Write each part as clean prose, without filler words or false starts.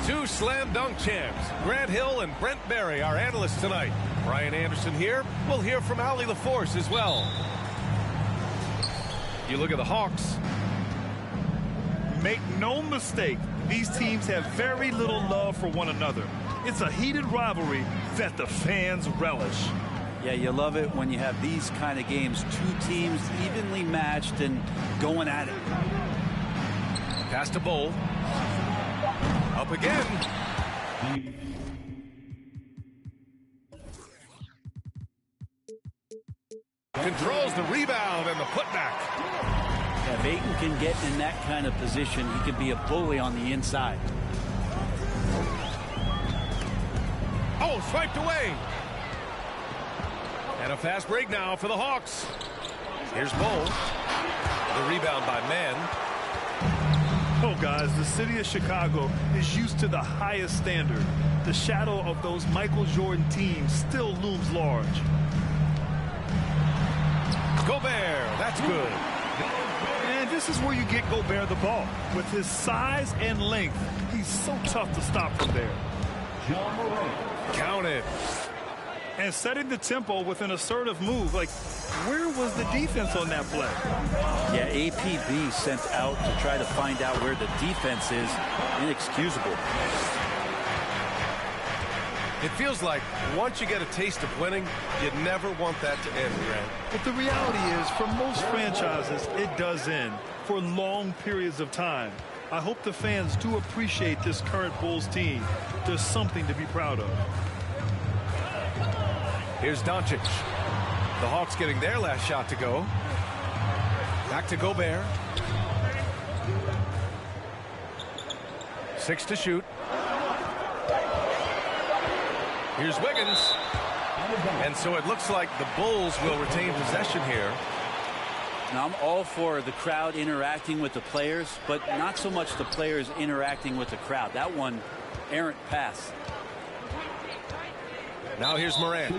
Two slam dunk champs, Grant Hill and Brent Berry, our analysts tonight. Brian Anderson here. We'll hear from Allie LaForce as well. You look at the Hawks. Make no mistake, these teams have very little love for one another. It's a heated rivalry that the fans relish. Yeah, you love it when you have these kind of games. Two teams evenly matched and going at it. Pass to Bowl. Up again. Controls the rebound and the putback. Yeah, if Ayton can get in that kind of position, he could be a bully on the inside. Oh, swiped away. And a fast break now for the Hawks. Here's Bowl. The rebound by Mann. Oh, guys, the city of Chicago is used to the highest standard. The shadow of those Michael Jordan teams still looms large. Gobert, that's good. And this is where you get Gobert the ball. With his size and length, he's so tough to stop from there. Count it. And setting the tempo with an assertive move. Like, where was the defense on that play? Yeah, APB sent out to try to find out where the defense is. Inexcusable. It feels like once you get a taste of winning, you never want that to end, Grant. But the reality is, for most franchises, it does end for long periods of time. I hope the fans do appreciate this current Bulls team. There's something to be proud of. Here's Doncic. The Hawks getting their last shot to go. Back to Gobert. 6 to shoot. Here's Wiggins. And so it looks like the Bulls will retain possession here. Now, I'm all for the crowd interacting with the players, but not so much the players interacting with the crowd. That one, errant pass. Now here's Morant.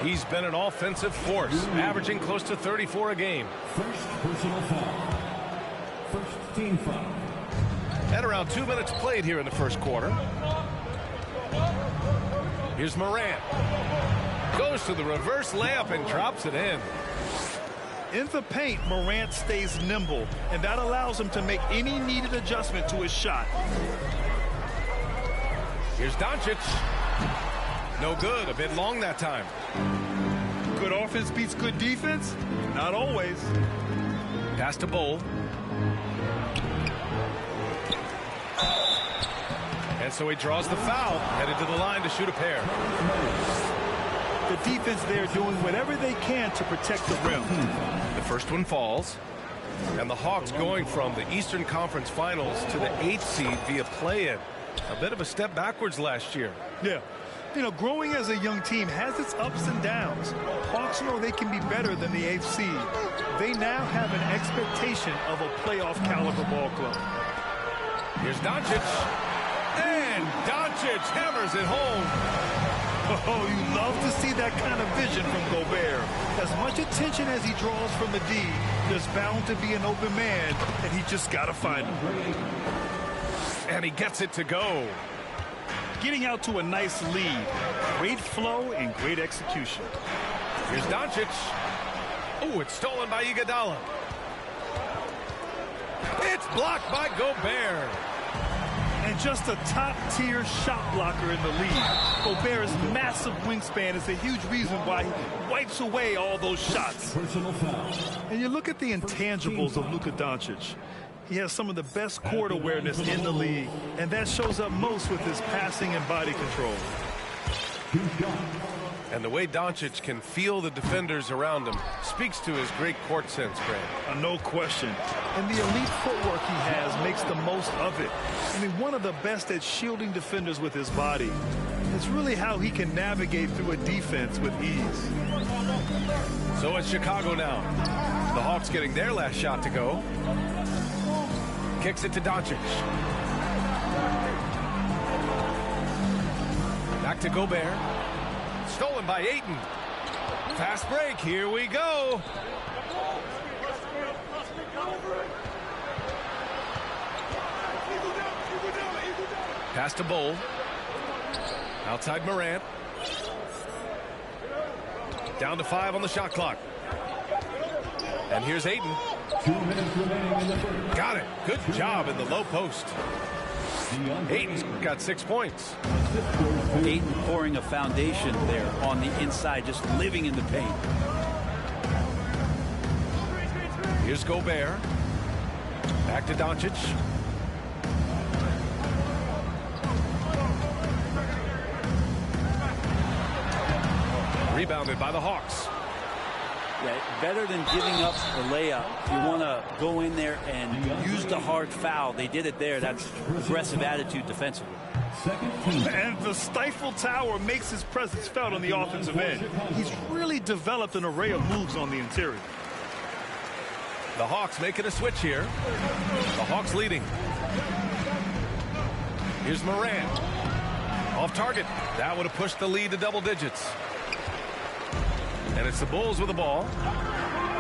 He's been an offensive force, averaging close to 34 a game. First personal foul. First team foul. At around 2 minutes played here in the first quarter. Here's Morant. Goes to the reverse layup and drops it in. In the paint, Morant stays nimble, and that allows him to make any needed adjustment to his shot. Here's Doncic. No good. A bit long that time. Good offense beats good defense? Not always. Pass to Bowl. And so he draws the foul, headed to the line to shoot a pair. The defense there doing whatever they can to protect the rim. The first one falls. And the Hawks going from the Eastern Conference Finals to the 8th seed via play-in. A bit of a step backwards last year. Yeah. You know, growing as a young team has its ups and downs. Hawks know they can be better than the 8th seed. They now have an expectation of a playoff caliber ball club. Here's Doncic. And Doncic hammers it home. Oh, you love to see that kind of vision from Gobert. As much attention as he draws from the D, there's bound to be an open man, and he just got to find him. And he gets it to go. Getting out to a nice lead. Great flow and great execution. Here's Doncic. Oh, it's stolen by Iguodala. It's blocked by Gobert. And just a top-tier shot blocker in the league. Gobert's massive wingspan is a huge reason why he wipes away all those shots. Personal foul. And you look at the intangibles of Luka Doncic. He has some of the best court awareness in the league, and that shows up most with his passing and body control. And the way Doncic can feel the defenders around him speaks to his great court sense, Grant. No question. And the elite footwork he has makes the most of it. I mean, one of the best at shielding defenders with his body. It's really how he can navigate through a defense with ease. So it's Chicago now. The Hawks getting their last shot to go. Kicks it to Doncic. Back to Gobert. Stolen by Ayton. Fast break. Here we go. Pass to Bowl. Outside Morant. Down to 5 on the shot clock. And here's Ayton. 2 minutes remaining in the first. Got it. Good job in the low post. Ayton's got 6 points. Ayton pouring a foundation there on the inside, just living in the paint. Here's Gobert. Back to Doncic. Rebounded by the Hawks. Yeah, better than giving up the layup. You want to go in there and use the hard foul. They did it there. That's aggressive attitude defensively. And the stifle tower makes his presence felt on the offensive end. He's really developed an array of moves on the interior. The Hawks making a switch here. The Hawks leading. Here's Morant. Off target. That would have pushed the lead to double digits. And it's the Bulls with the ball.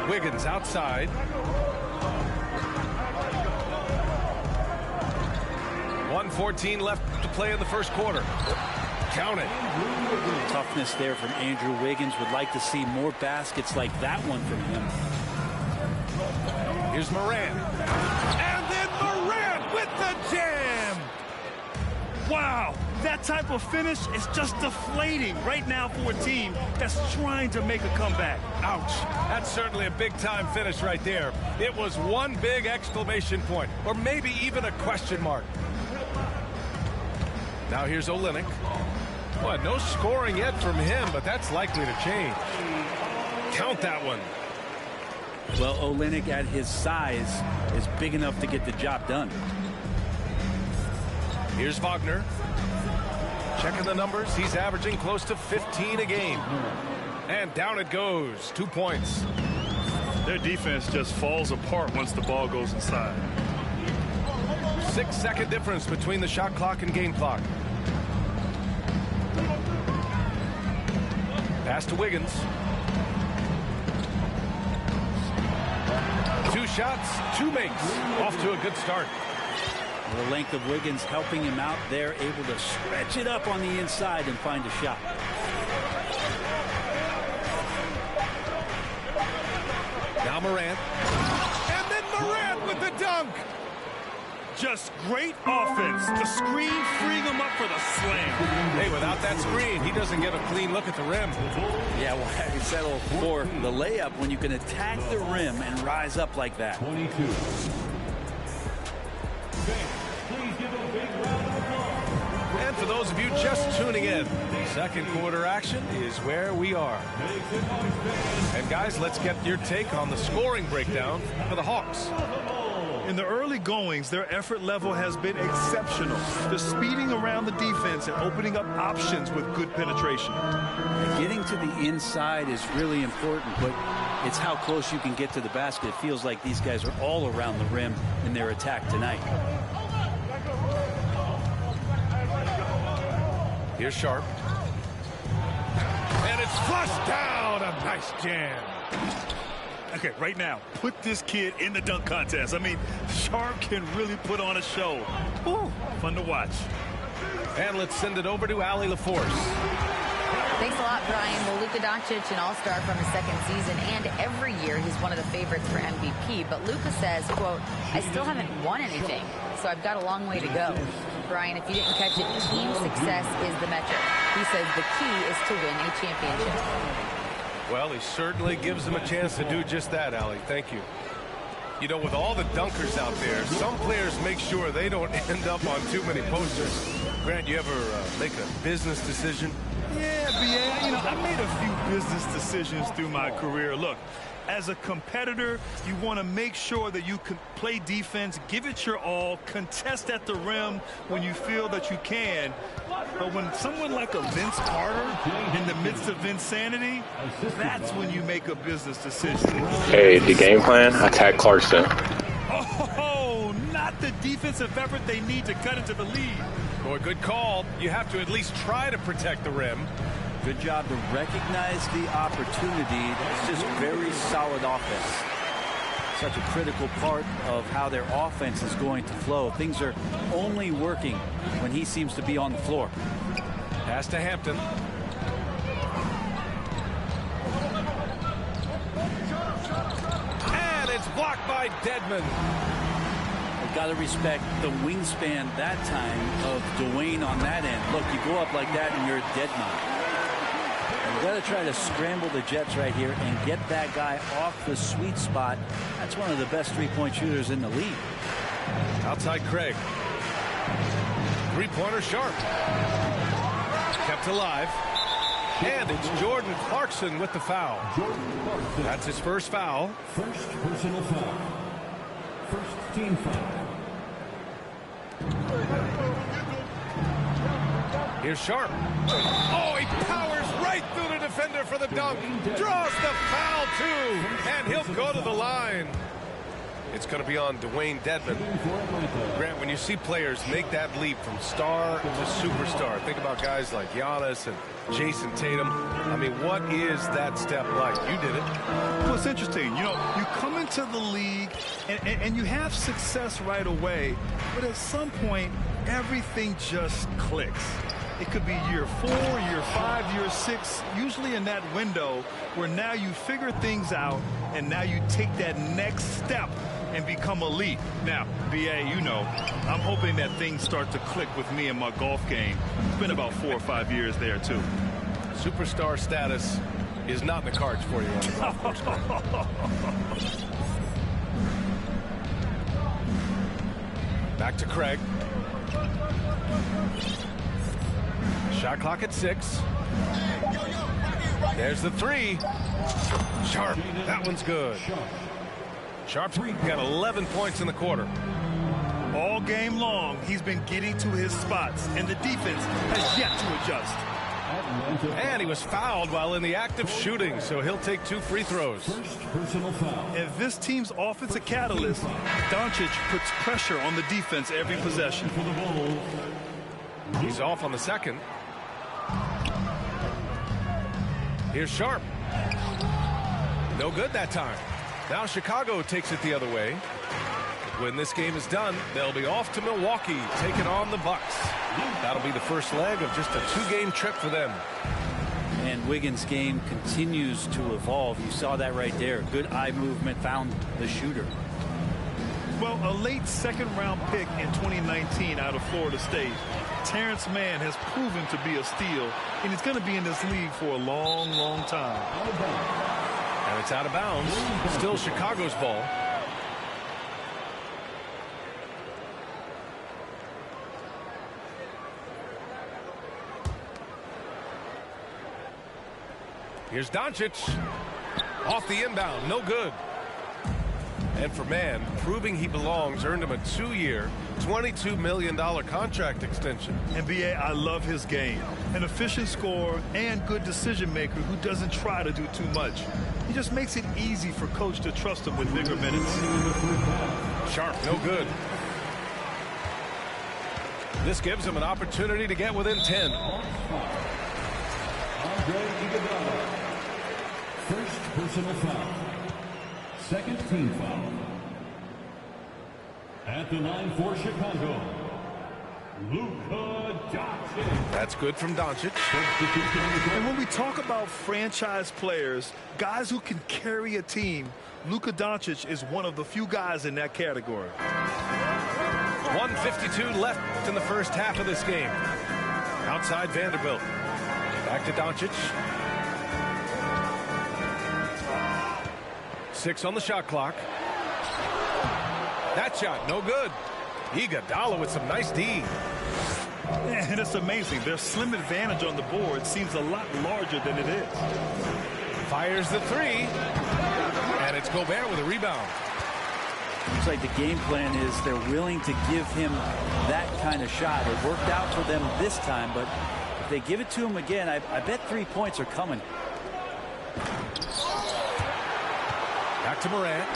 Wiggins outside. 1:14 left to play in the first quarter. Count it. Toughness there from Andrew Wiggins. Would like to see more baskets like that one from him. Here's Morant. And then Morant with the jam. Wow, that type of finish is just deflating right now for a team that's trying to make a comeback. Ouch. That's certainly a big-time finish right there. It was one big exclamation point, or maybe even a question mark. Now here's Olynyk. Boy, no scoring yet from him, but that's likely to change. Count that one. Well, Olynyk at his size is big enough to get the job done. Here's Wagner. Checking the numbers. He's averaging close to 15 a game. And down it goes. 2 points. Their defense just falls apart once the ball goes inside. 6-second difference between the shot clock and game clock. Pass to Wiggins. 2 shots, 2 makes. Off to a good start. The length of Wiggins helping him out there, able to stretch it up on the inside and find a shot. Now Morant. And then Morant with the dunk. Just great offense. The screen freeing him up for the slam. Hey, without that screen, he doesn't get a clean look at the rim. Yeah, well, how do you settle for the layup when you can attack the rim and rise up like that? 22. Please give a big round of applause for those of you just tuning in, second quarter action is where we are. And guys, let's get your take on the scoring breakdown for the Hawks. In the early goings, their effort level has been exceptional. They're speeding around the defense and opening up options with good penetration. Getting to the inside is really important, but it's how close you can get to the basket. It feels like these guys are all around the rim in their attack tonight. Here's Sharp. And it's flushed down. A nice jam. Okay, right now, put this kid in the dunk contest. I mean, Sharp can really put on a show. Ooh, fun to watch. And let's send it over to Allie LaForce. Thanks a lot, Brian. Well, Luka Doncic, an all-star from his second season, and every year he's one of the favorites for MVP. But Luka says, quote, I still haven't won anything, so I've got a long way to go. Brian, if you didn't catch it, team success is the metric. He says the key is to win a championship. Well, he certainly gives them a chance to do just that, Allie. Thank you. You know, with all the dunkers out there, some players make sure they don't end up on too many posters. Grant, you ever make a business decision? Yeah, B.A., you know, I made a few business decisions through my career. Look, as a competitor, you want to make sure that you can play defense, give it your all, contest at the rim when you feel that you can. But when someone like a Vince Carter in the midst of Vinsanity, that's when you make a business decision. Hey, the game plan, attack Clarkson. Oh, not the defensive effort they need to cut into the lead. Boy, good call. You have to at least try to protect the rim. Good job to recognize the opportunity. That's just very solid offense. Such a critical part of how their offense is going to flow. Things are only working when he seems to be on the floor. Pass to Hampton. And it's blocked by Dedmon. I've got to respect the wingspan that time of Dwayne on that end. Look, you go up like that and you're a dead man. You've got to try to scramble the Jets right here and get that guy off the sweet spot. That's one of the best three-point shooters in the league. Outside Craig. Three-pointer Sharp. Kept alive. And it's Jordan Clarkson with the foul. That's his first foul. First personal foul. First team foul. Here's Sharp. Oh, he powers right through the defender for the dunk. Draws the foul, too. And he'll go to the line. It's going to be on Dwayne Dedmon. Grant, when you see players make that leap from star to superstar, think about guys like Giannis and Jason Tatum. I mean, what is that step like? You did it. Well, it's interesting. You know, you come into the league and you have success right away, but at some point, everything just clicks. It could be year 4, year 5, year 6, usually in that window where now you figure things out and now you take that next step and become elite. Now, B.A., you know, I'm hoping that things start to click with me in my golf game. It's been about 4 or 5 years there, too. Superstar status is not in the cards for you on the golf course. Back to Craig. Shot clock at 6. There's the 3. Sharp. That one's good. Sharp's got 11 points in the quarter. All game long, he's been getting to his spots, and the defense has yet to adjust. And he was fouled while in the act of shooting, so he'll take 2 free throws. First personal foul. If this team's offensive catalyst, Doncic puts pressure on the defense every possession. For the Bulls. He's off on the second. Here's Sharp. No good that time. Now Chicago takes it the other way. When this game is done, they'll be off to Milwaukee, taking on the Bucks. That'll be the first leg of just a 2-game trip for them. And Wiggins' game continues to evolve. You saw that right there. Good eye movement, found the shooter. Well, a late second-round pick in 2019 out of Florida State, Terrence Mann has proven to be a steal, and he's going to be in this league for a long, long time. And it's out of bounds. Still Chicago's ball. Here's Doncic. Off the inbound, no good. And for Mann, proving he belongs earned him a 2-year, $22 million contract extension. NBA, I love his game. An efficient scorer and good decision maker who doesn't try to do too much. He just makes it easy for coach to trust him with bigger minutes. Sharp, no good. This gives him an opportunity to get within 10. First personal foul. Second team foul. At the line for Chicago, Luka Doncic. That's good from Doncic. And when we talk about franchise players, guys who can carry a team, Luka Doncic is one of the few guys in that category. 1:52 left in the first half of this game. Outside Vanderbilt. Back to Doncic. 6 on the shot clock. That shot, no good. Iguodala with some nice D. And it's amazing. Their slim advantage on the board seems a lot larger than it is. Fires the 3. And it's Gobert with a rebound. Looks like the game plan is they're willing to give him that kind of shot. It worked out for them this time, but if they give it to him again, I bet 3 points are coming. Back to Morant.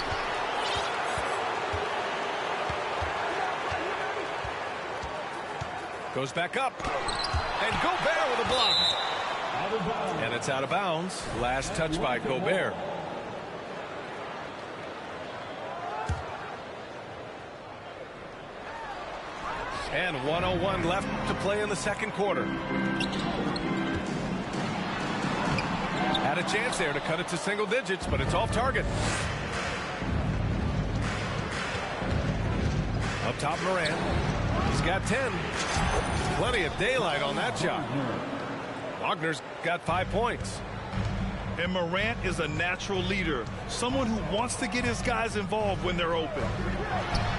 Goes back up. And Gobert with a block. And it's out of bounds. Last touch by Gobert. And 1:01 left to play in the second quarter. Had a chance there to cut it to single digits, but it's off target. Up top, Morant. He's got 10. Plenty of daylight on that shot. Wagner's got 5 points. And Morant is a natural leader, someone who wants to get his guys involved when they're open.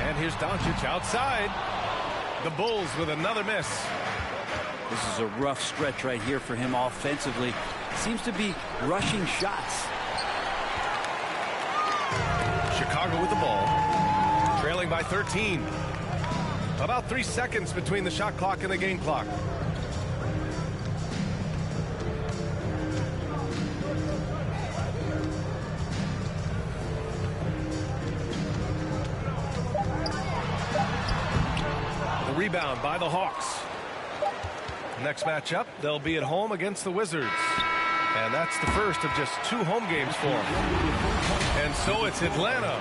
And here's Doncic outside. The Bulls with another miss. This is a rough stretch right here for him offensively. Seems to be rushing shots. Chicago with the ball. Trailing by 13. About 3 seconds between the shot clock and the game clock. The rebound by the Hawks. Next matchup, they'll be at home against the Wizards. And that's the first of just 2 home games for them. And so it's Atlanta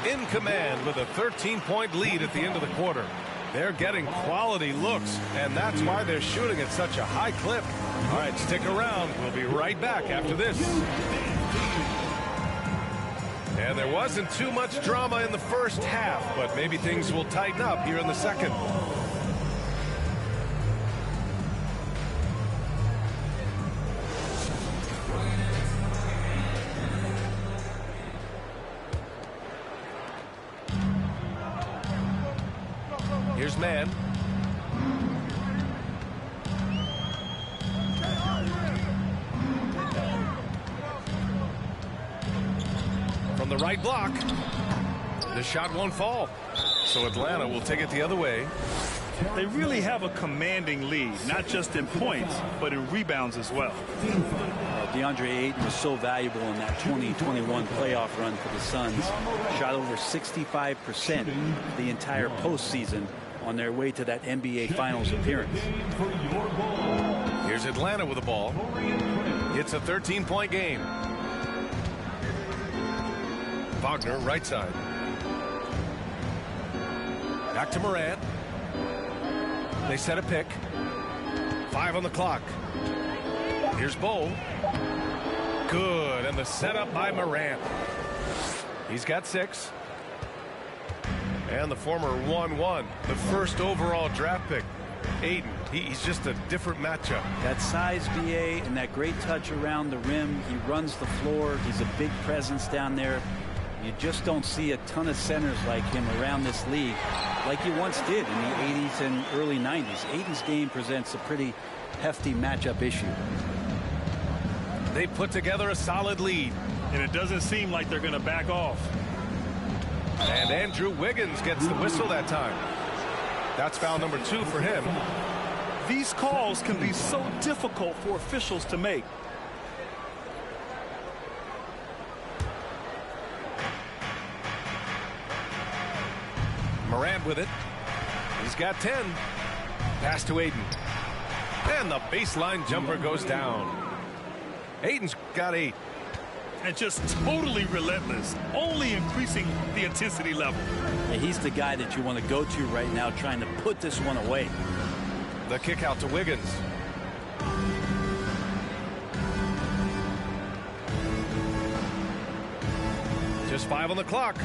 in command with a 13-point lead at the end of the quarter. They're getting quality looks, and that's why they're shooting at such a high clip. All right, stick around. We'll be right back after this. And there wasn't too much drama in the first half, but maybe things will tighten up here in the second. Here's Mann. From the right block. The shot won't fall. So Atlanta will take it the other way. They really have a commanding lead, not just in points, but in rebounds as well. DeAndre Ayton was so valuable in that 2021 playoff run for the Suns. Shot over 65% the entire postseason on their way to that NBA Finals appearance. Here's Atlanta with the ball. It's a 13-point game. Wagner, right side. Back to Morant. They set a pick. 5 on the clock. Here's Bol. Good, and the setup by Morant. He's got 6. And the former 1-1, the first overall draft pick, Ayton. He's just a different matchup. That size, BA, and that great touch around the rim. He runs the floor. He's a big presence down there. You just don't see a ton of centers like him around this league like you once did in the 80s and early 90s. Ayton's game presents a pretty hefty matchup issue. They put together a solid lead. And it doesn't seem like they're going to back off. And Andrew Wiggins gets the whistle that time. That's foul number 2 for him. These calls can be so difficult for officials to make. Morant with it. He's got 10. Pass to Ayton. And the baseline jumper goes down. Ayton's got 8. And just totally relentless, only increasing the intensity level. Yeah, he's the guy that you want to go to right now, trying to put this one away. The kick out to Wiggins. Just 5 on the clock.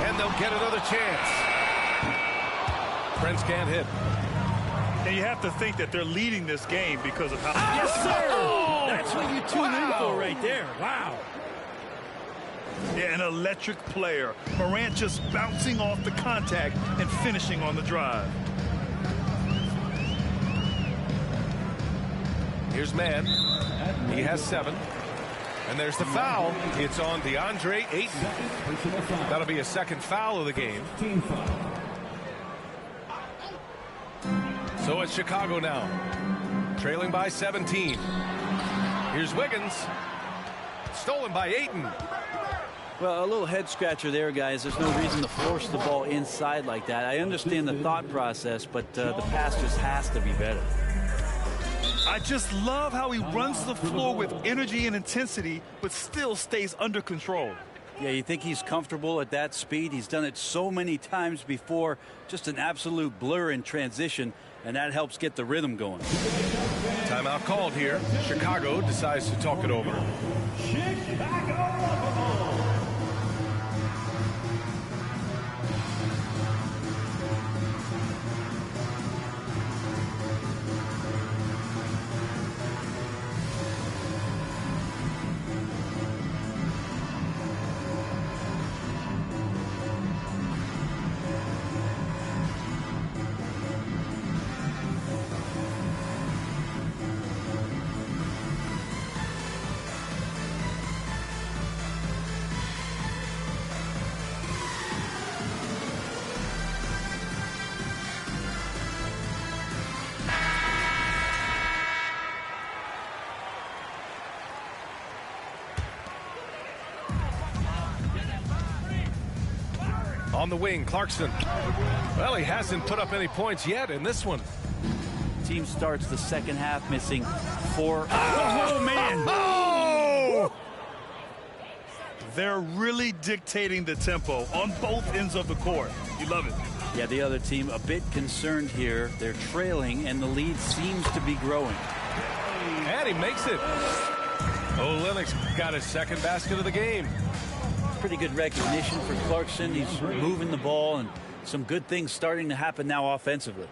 And they'll get another chance. Prince can't hit. And you have to think that they're leading this game because of how... Yes, sir! Oh! That's what you tune in for right there. Wow. Yeah, an electric player. Morant just bouncing off the contact and finishing on the drive. Here's Mann. He has 7. And there's the foul. It's on DeAndre Ayton. That'll be a second foul of the game. So it's Chicago now, trailing by 17. Here's Wiggins. Stolen by Ayton. Well, a little head scratcher there, guys. There's no reason to force the ball inside like that. I understand the thought process, but the pass just has to be better. I just love how he runs the floor with energy and intensity, but still stays under control. Yeah, you think he's comfortable at that speed? He's done it so many times before. Just an absolute blur in transition, and that helps get the rhythm going. Timeout called here. Chicago decides to talk it over. On the wing, Clarkson. Well, he hasn't put up any points yet in this one. Team starts the second half missing 4. Oh, man. Oh! They're really dictating the tempo on both ends of the court. You love it. Yeah, the other team a bit concerned here. They're trailing, and the lead seems to be growing. And he makes it. Olenek's got his second basket of the game. Pretty good recognition for Clarkson. He's moving the ball, and some good things starting to happen now offensively.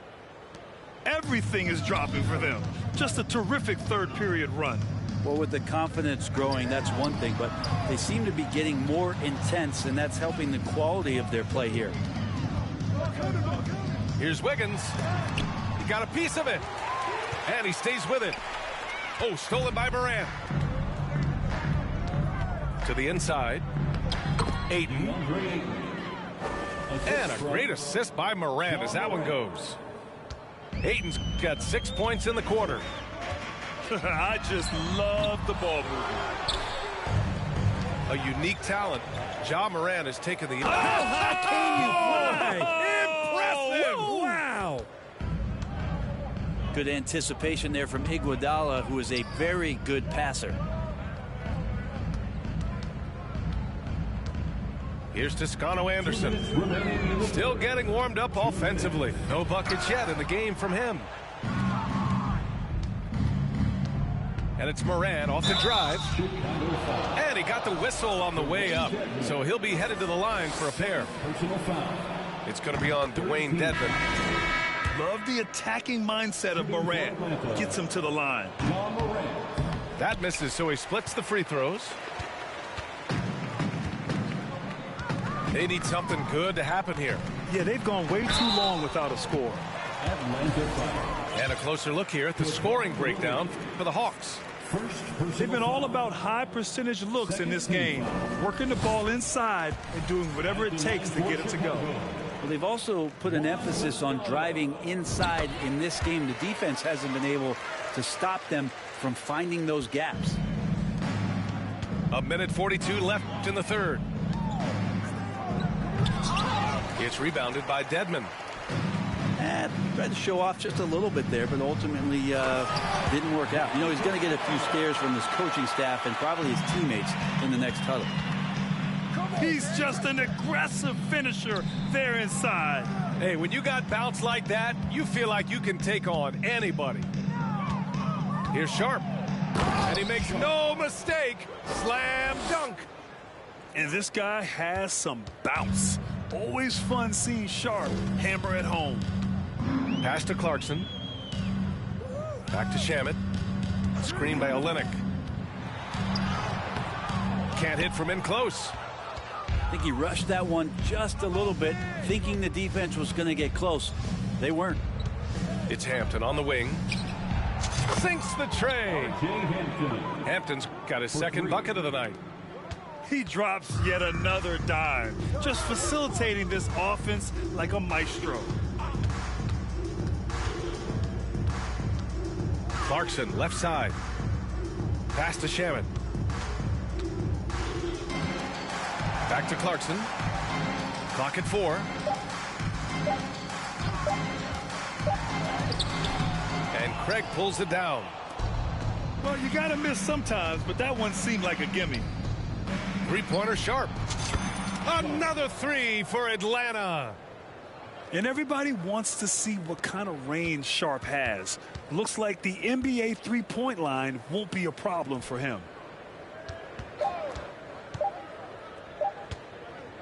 Everything is dropping for them. Just a terrific third period run. Well, with the confidence growing, that's one thing, but they seem to be getting more intense, and that's helping the quality of their play here. Here's Wiggins. He got a piece of it. And he stays with it. Oh, stolen by Morant. To the inside. Ayton. And a great assist by Morant as that one goes. Ayton's got 6 points in the quarter. I just love the ball movement. A unique talent. Ja Morant has taken the... Oh, how can you fly? Impressive! Wow! Good anticipation there from Iguodala, who is a very good passer. Here's Toscano Anderson. Still getting warmed up offensively. No buckets yet in the game from him. And it's Morant off the drive. And he got the whistle on the way up. So he'll be headed to the line for a pair. It's going to be on Dwayne Dedmon. Love the attacking mindset of Morant. Gets him to the line. That misses, so he splits the free throws. They need something good to happen here. Yeah, they've gone way too long without a score. Atlanta foul. And a closer look here at the scoring breakdown for the Hawks. They've been all about high percentage looks in this game, working the ball inside and doing whatever it takes to get it to go. Well, they've also put an emphasis on driving inside in this game. The defense hasn't been able to stop them from finding those gaps. A minute 42 left in the third. It's rebounded by Dedmon. Tried to show off just a little bit there, but ultimately didn't work out. You know, he's going to get a few stares from his coaching staff and probably his teammates in the next huddle. He's just an aggressive finisher there inside. Hey, when you got bounce like that, you feel like you can take on anybody. Here's Sharp. And he makes no mistake. Slam dunk. And this guy has some bounce. Always fun seeing Sharp hammer at home. Pass to Clarkson. Back to Shamet. Screen by Olynyk. Can't hit from in close. I think he rushed that one just a little bit, thinking the defense was going to get close. They weren't. It's Hampton on the wing. Sinks the tray. Hampton's got his second bucket of the night. He drops yet another dime, just facilitating this offense like a maestro. Clarkson, left side. Pass to Shamet. Back to Clarkson. Clock at 4. And Craig pulls it down. Well, you got to miss sometimes, but that one seemed like a gimme. Three-pointer Sharp. Another three for Atlanta. And everybody wants to see what kind of range Sharp has. Looks like the NBA three-point line won't be a problem for him.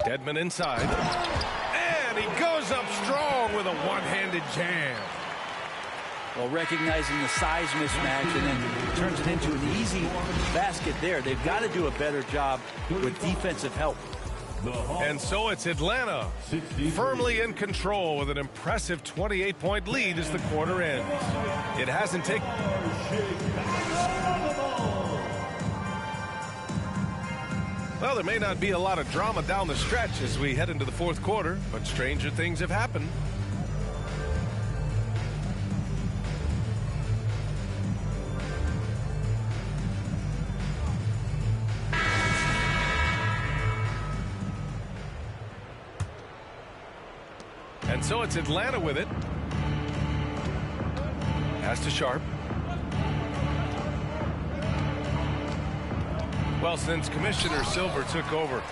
Dedmon inside. And he goes up strong with a one-handed jam. Well, recognizing the size mismatch and then turns it into an easy basket there. They've got to do a better job with defensive help. And so it's Atlanta firmly in control with an impressive 28-point lead as the quarter ends. It hasn't taken... Well, there may not be a lot of drama down the stretch as we head into the fourth quarter, but stranger things have happened. And so it's Atlanta with it. Pass to Sharp. Well, since Commissioner Silver took over,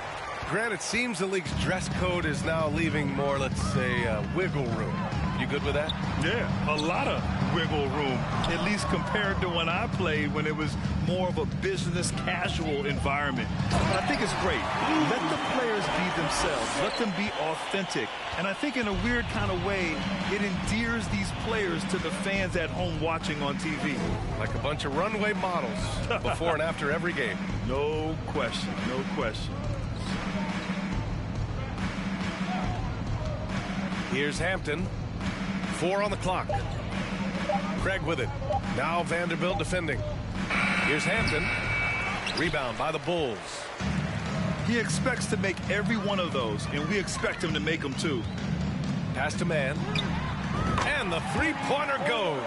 Grant, it seems the league's dress code is now leaving more, let's say, wiggle room. You good with that? Yeah, a lot of wiggle room, at least compared to when I played, when it was more of a business casual environment. But I think it's great. Let the players be themselves. Let them be authentic. And I think in a weird kind of way, it endears these players to the fans at home watching on TV. Like a bunch of runway models before and after every game. No question, no question. Here's Hampton. 4 on the clock. Craig with it. Now Vanderbilt defending. Here's Hampton. Rebound by the Bulls. He expects to make every one of those, and we expect him to make them too. Pass to man. And the three-pointer goes.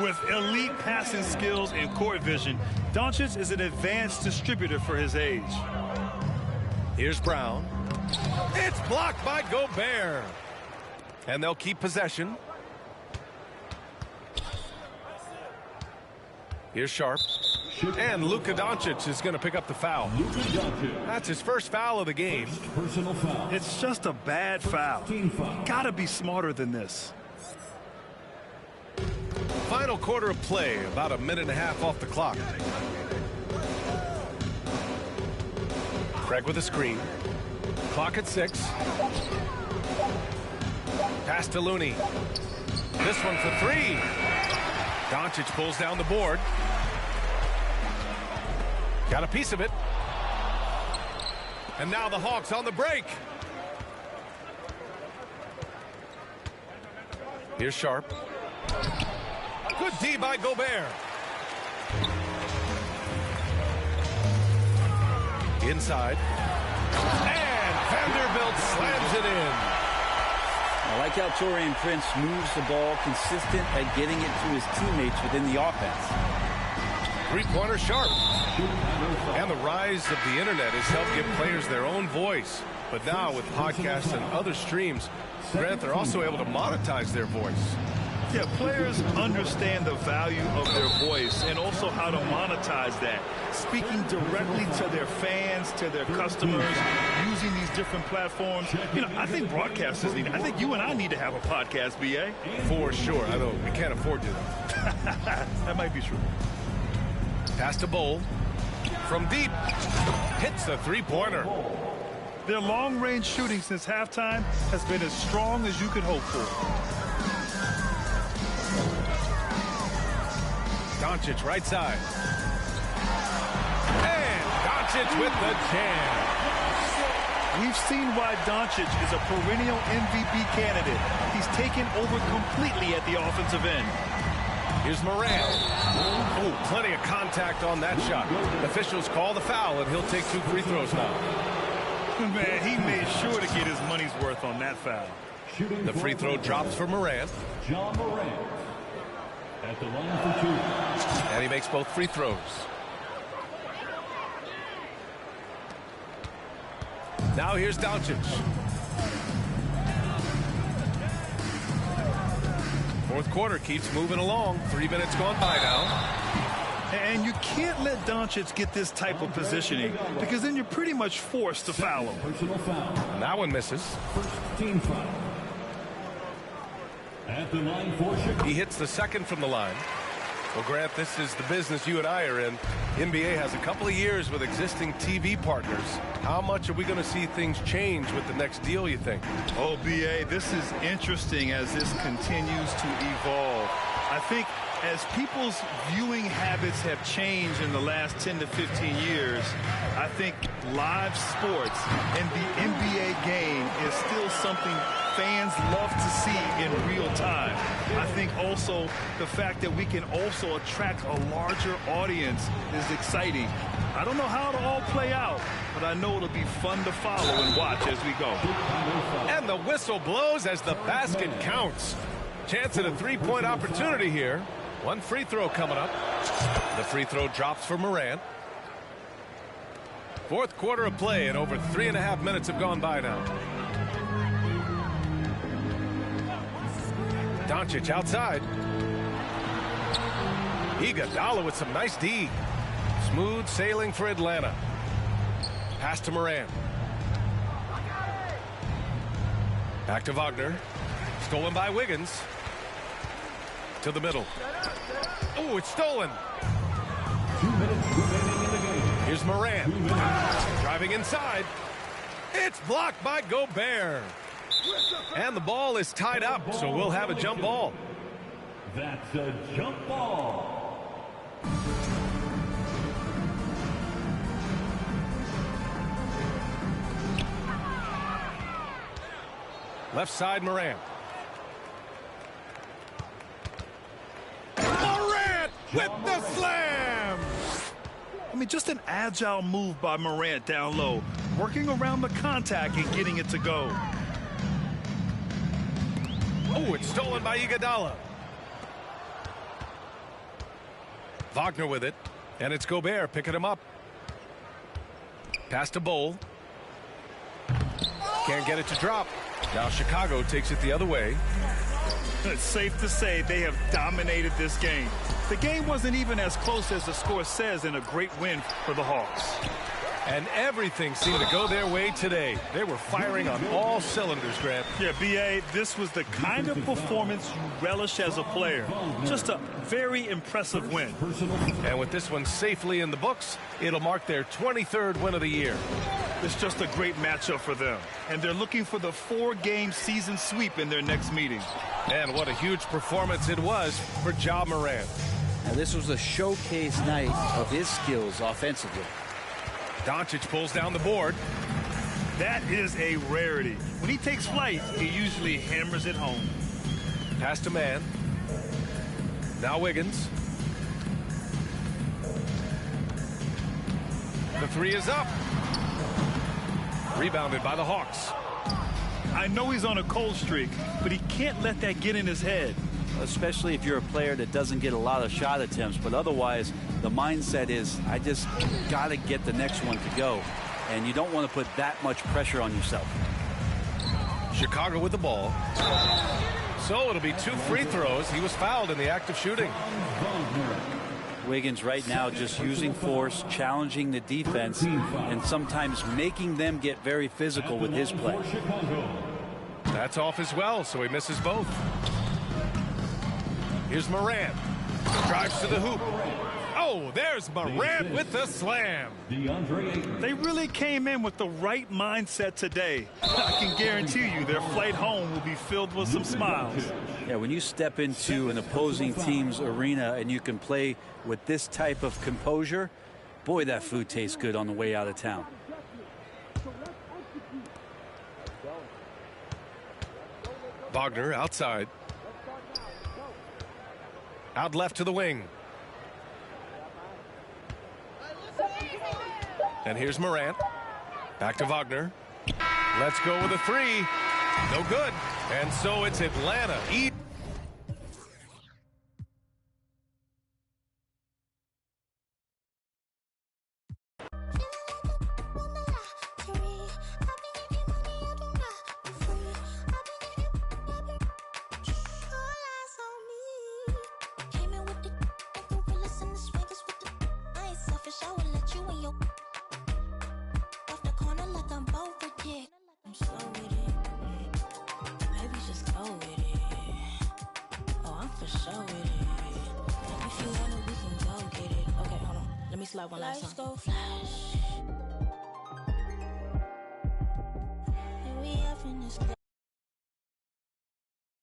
With elite passing skills and court vision, Doncic is an advanced distributor for his age. Here's Brown. It's blocked by Gobert. And they'll keep possession. Here's Sharp. And Luka Doncic is going to pick up the foul. That's his first foul of the game. Personal foul. It's just a bad foul. Gotta be smarter than this. Final quarter of play, about a minute and a half off the clock. Craig with a screen. Clock at 6. Pass to Looney. This one for 3. Doncic pulls down the board. Got a piece of it. And now the Hawks on the break. Here's Sharp. Good D by Gobert. Inside. And Vanderbilt slams it in. I like how Taurean Prince moves the ball, consistent at getting it to his teammates within the offense. Three-pointer Sharp. And the rise of the internet has helped give players their own voice. But now with podcasts and other streams, Grant, they're also able to monetize their voice. Yeah, players understand the value of their voice and also how to monetize that. Speaking directly to their fans, to their customers, using these different platforms. You know, I think broadcasters need, I think you and I need to have a podcast, BA. For sure. I know we can't afford to. That might be true. Pass to Bowl. From deep. Hits the three-pointer. Their long-range shooting since halftime has been as strong as you could hope for. Doncic right side. And Doncic with the jam. We've seen why Doncic is a perennial MVP candidate. He's taken over completely at the offensive end. Here's Morant. Oh, plenty of contact on that shot. Officials call the foul, and he'll take 2 free throws now. Man, he made sure to get his money's worth on that foul. The free throw drops for Morant. John Morant at the line for 2. And he makes both free throws. Now here's Doncic. Fourth quarter keeps moving along. 3 minutes gone by now. And you can't let Doncic get this type of positioning because then you're pretty much forced to foul him. Personal foul. And that one misses. First team foul. At the line for Chicago. He hits the second from the line. Well, Grant, this is the business you and I are in. NBA has a couple of years with existing TV partners. How much are we going to see things change with the next deal, you think? Oh, BA, this is interesting as this continues to evolve. I think as people's viewing habits have changed in the last 10 to 15 years, I think live sports and the NBA game is still something fans love to see in real time. I think also the fact that we can also attract a larger audience is exciting. I don't know how it'll all play out, but I know it'll be fun to follow and watch as we go. And the whistle blows as the basket counts. Chance at a three-point opportunity here. 1 free throw coming up. The free throw drops for Morant. Fourth quarter of play, and over 3.5 minutes have gone by now. Doncic outside. Iguodala with some nice D. Smooth sailing for Atlanta. Pass to Morant. Back to Wagner. Stolen by Wiggins. To the middle. Oh, it's stolen. 2 minutes remaining in the game. Here's Morant. Driving inside. It's blocked by Gobert. And the ball is tied up, so we'll have a jump ball. That's a jump ball. Left side, Morant. Morant with the slam! I mean, just an agile move by Morant down low, working around the contact and getting it to go. Oh, it's stolen by Iguodala. Wagner with it, and it's Gobert picking him up. Pass to Bowl. Can't get it to drop. Now Chicago takes it the other way. It's safe to say they have dominated this game. The game wasn't even as close as the score says, in a great win for the Hawks. And everything seemed to go their way today. They were firing on all cylinders, Grant. Yeah, B.A., this was the kind of performance you relish as a player. Just a very impressive win. And with this one safely in the books, it'll mark their 23rd win of the year. It's just a great matchup for them. And they're looking for the 4-game season sweep in their next meeting. And what a huge performance it was for Ja Morant. Now, this was a showcase night of his skills offensively. Doncic pulls down the board. That is a rarity. When he takes flight, he usually hammers it home. Pass to man. Now Wiggins. The three is up. Rebounded by the Hawks. I know he's on a cold streak, but he can't let that get in his head. Especially if you're a player that doesn't get a lot of shot attempts, but otherwise the mindset is I just got to get the next one to go, and you don't want to put that much pressure on yourself. Chicago with the ball. So it'll be 2 free throws. He was fouled in the act of shooting. Wiggins right now just using force, challenging the defense, and sometimes making them get very physical with his play. That's off as well, so he misses both. Here's Morant. Drives to the hoop. Oh, there's Morant with the slam. They really came in with the right mindset today. I can guarantee you their flight home will be filled with some smiles. Yeah, when you step into an opposing team's arena and you can play with this type of composure, boy, that food tastes good on the way out of town. Wagner outside. Out left to the wing. And here's Morant. Back to Wagner. Let's go with a three. No good. And so it's Atlanta. Slide one last time. Flash. Here we are in this